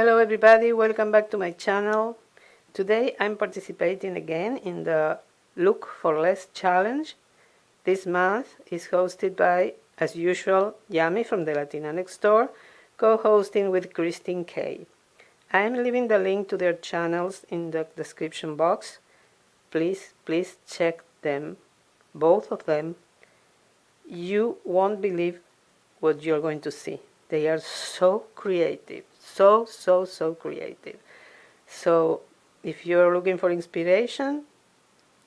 Hello everybody, welcome back to my channel. Today I'm participating again in the Look for Less challenge. This month is hosted by, as usual, Yami from the Latina next door, co-hosting with Kristin Kay. I am leaving the link to their channels in the description box. Please check them, both of them. You won't believe what you're going to see. They are so creative, so creative. So if you're looking for inspiration,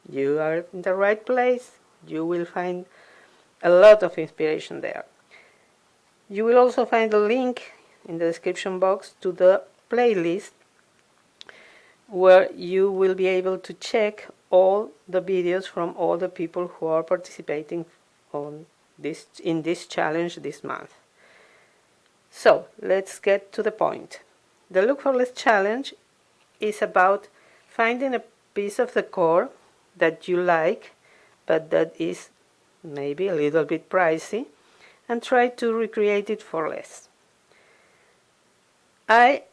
you are in the right place. You will find a lot of inspiration there. You will also find a link in the description box to the playlist where you will be able to check all the videos from all the people who are participating in this challenge this month. So let's get to the point. The Look for Less challenge is about finding a piece of decor that you like but that is maybe a little bit pricey and try to recreate it for less. I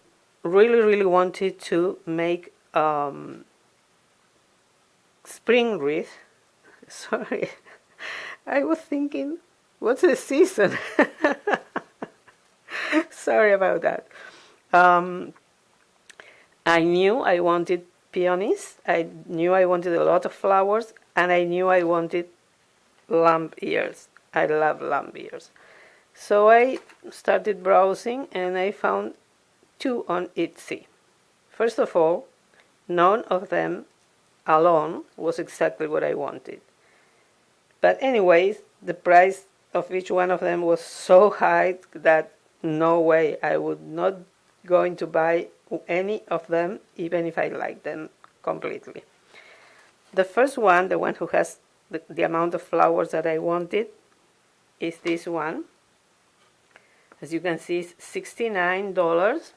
really wanted to make spring wreath. Sorry, I was thinking, what's the season? Sorry about that. I knew I wanted peonies, I knew I wanted a lot of flowers, and I knew I wanted lamb ears. I love lamb ears. So I started browsing and I found two on Etsy. First of all, none of them alone was exactly what I wanted. But anyways, the price of each one of them was so high that no way, I would not going to buy any of them, even if I like them completely. The first one, the one who has the amount of flowers that I wanted, is this one. As you can see, it's $69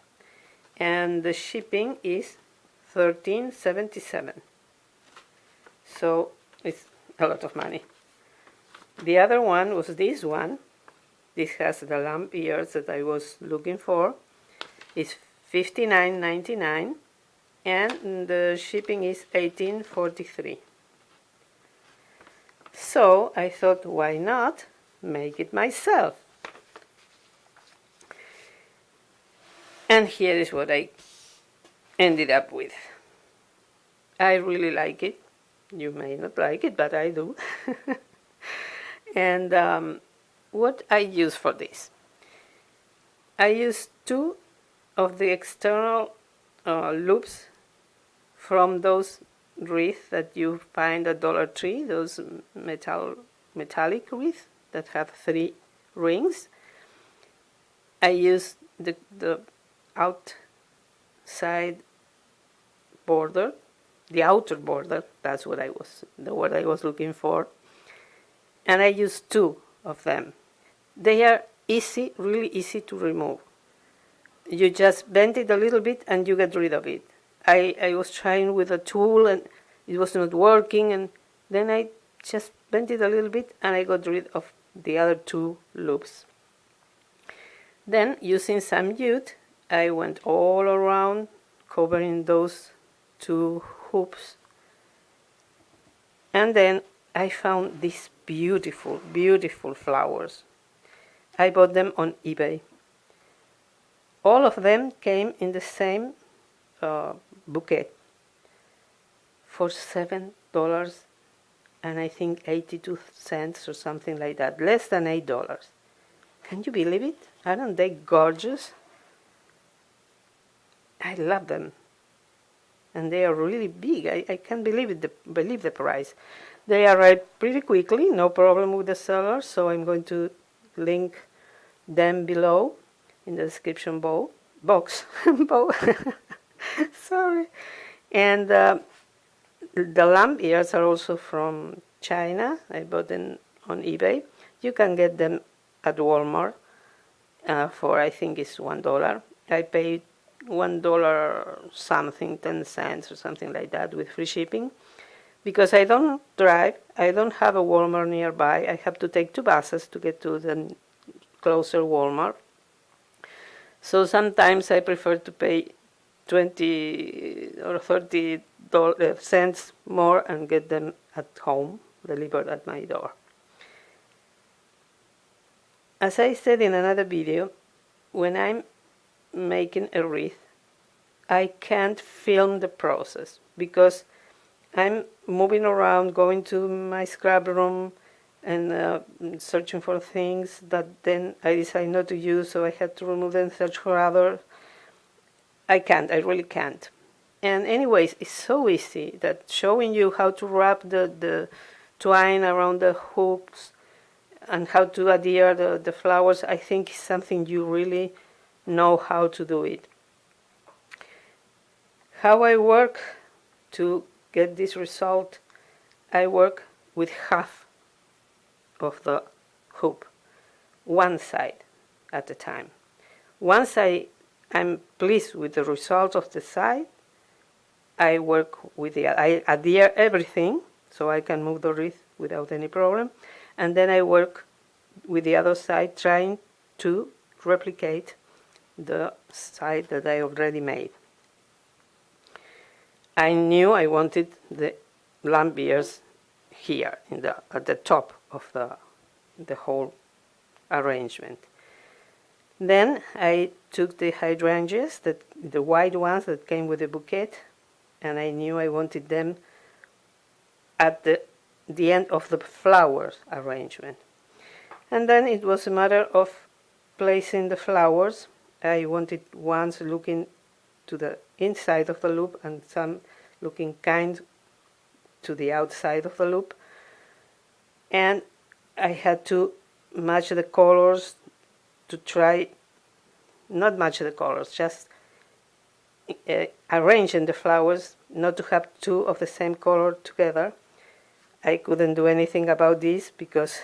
and the shipping is $13.77. So it's a lot of money. The other one was this one. This has the lamb ears that I was looking for. It's $59.99 and the shipping is $18.43. So I thought, why not make it myself? And here is what I ended up with. I really like it. You may not like it, but I do. And what I use for this? I use two of the external loops from those wreaths that you find at Dollar Tree, those metallic wreaths that have 3 rings. I use the outside border, the outer border, that's what the word I was looking for, and I use 2 of them. They are easy, really easy to remove. You just bend it a little bit and you get rid of it. I was trying with a tool and it was not working, and then I just bent it a little bit and I got rid of the other 2 loops. Then, using some jute, I went all around covering those 2 hoops, and then I found these beautiful flowers. I bought them on eBay. All of them came in the same bouquet for $7 and I think 82 cents or something like that, less than $8. Can you believe it? Aren't they gorgeous? I love them. And they are really big. I can't believe the price. They arrived pretty quickly, no problem with the seller, so I'm going to link them below in the description box. Sorry. And the lamb ears are also from China. I bought them on eBay. You can get them at Walmart for, I think it's $1. I paid $1 something, 10 cents or something like that with free shipping. Because I don't drive, I don't have a Walmart nearby. I have to take 2 buses to get to the closer Walmart. So sometimes I prefer to pay 20 or 30 cents more and get them at home, delivered at my door. As I said in another video, when I'm making a wreath, I can't film the process because I'm moving around, going to my scrap room and searching for things that then I decide not to use, so I had to remove them, search for other. I really can't. And anyways, it's so easy that showing you how to wrap the twine around the hooks and how to adhere the flowers, I think is something you really know how to do it. How I work to get this result, I work with half of the hoop, one side at a time. Once I'm pleased with the result of the side, I work with I adhere everything so I can move the wreath without any problem, and then I work with the other side trying to replicate the side that I already made. I knew I wanted the lamp ears here at the top of the whole arrangement. Then I took the hydrangeas, the white ones that came with the bouquet, and I knew I wanted them at the end of the flowers arrangement. And then it was a matter of placing the flowers. I wanted ones looking to the inside of the loop and some looking kind to the outside of the loop. And I had to match the colors to try, not match the colors, just arranging the flowers, not to have two of the same color together. I couldn't do anything about this because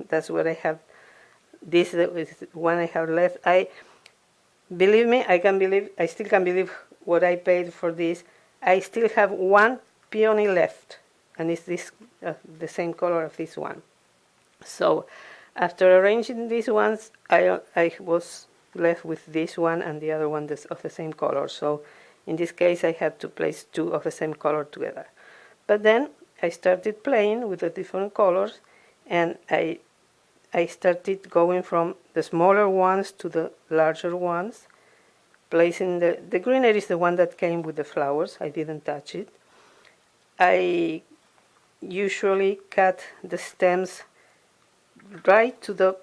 that's what I have. This is one I have left. Believe me, I still can believe what I paid for this. I still have one peony left, and it's this the same color of this one. So after arranging these ones, I was left with this one and the other one of the same color. So in this case, I had to place two of the same color together. But then I started playing with the different colors, and I started going from the smaller ones to the larger ones, placing the greenery is the one that came with the flowers. I didn't touch it. I usually cut the stems right to the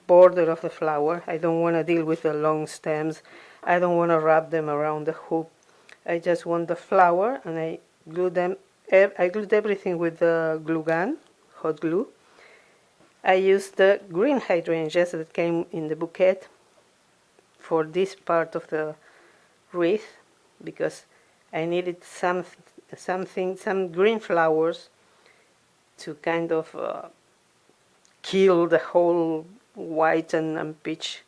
border of the flower. I don't want to deal with the long stems. I don't want to wrap them around the hoop. I just want the flower, and I glue them. I glued everything with the glue gun, hot glue. I used the green hydrangeas that came in the bouquet for this part of the wreath because I needed some green flowers to kind of kill the whole white and peach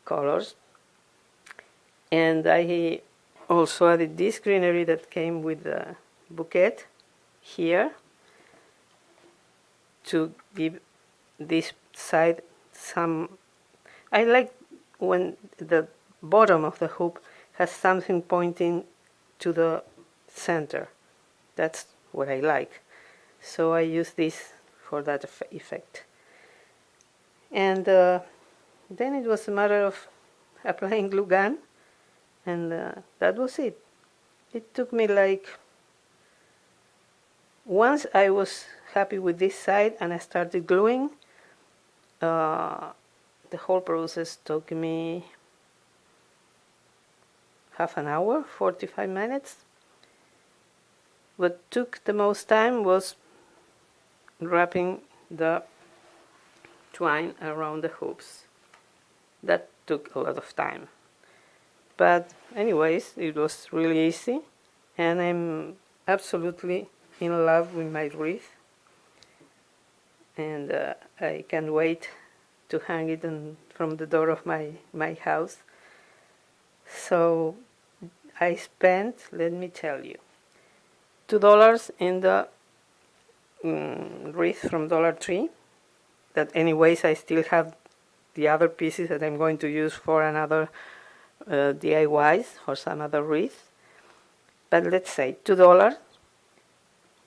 colors. And I also added this greenery that came with the bouquet here to give this side some. I like when the bottom of the hoop has something pointing to the center. That's what I like. So I use this for that effect. And then it was a matter of applying glue gun, and that was it. It took me like, once I was happy with this side and I started gluing, the whole process took me half an hour, 45 minutes. What took the most time was wrapping the twine around the hoops. That took a lot of time. But anyways, it was really easy, and I'm absolutely in love with my wreath. And I can't wait to hang it from the door of my house. So I spent, let me tell you, $2 in the wreath from Dollar Tree. That anyways I still have the other pieces that I'm going to use for another DIYs, for some other wreath. But let's say $2,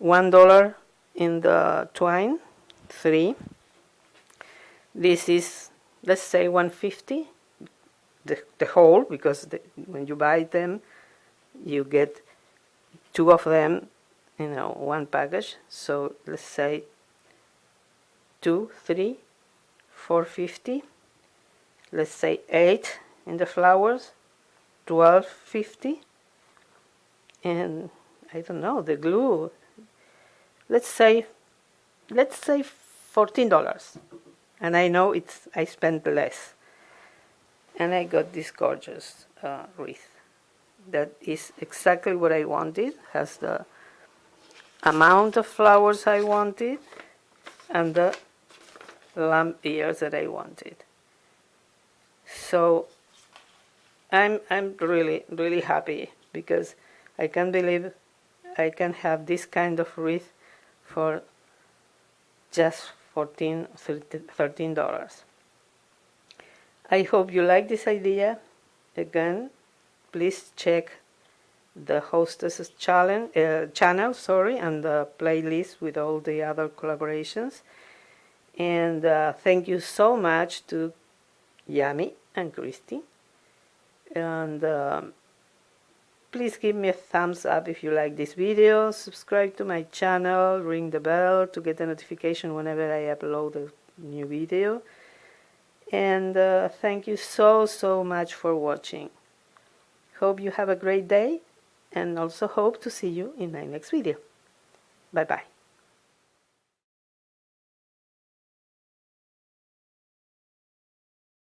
$1 in the twine, 3. This is, let's say, $1.50, the whole, because when you buy them, you get 2 of them, one package. So let's say 2, 3, 4.50. Let's say 8 in the flowers, 12.50. And I don't know, the glue, let's say $14. And I know I spent less. And I got this gorgeous wreath. That is exactly what I wanted. Has the amount of flowers I wanted and the lamp ears that I wanted. So I'm really, really happy, because I can't believe I can have this kind of wreath for just $13. I hope you like this idea. Again, please check the Hostess channel, and the playlist with all the other collaborations. And thank you so much to Yami and Kristin. And please give me a thumbs up if you like this video. Subscribe to my channel, ring the bell to get a notification whenever I upload a new video. And thank you so much for watching. Hope you have a great day, and also hope to see you in my next video. Bye bye.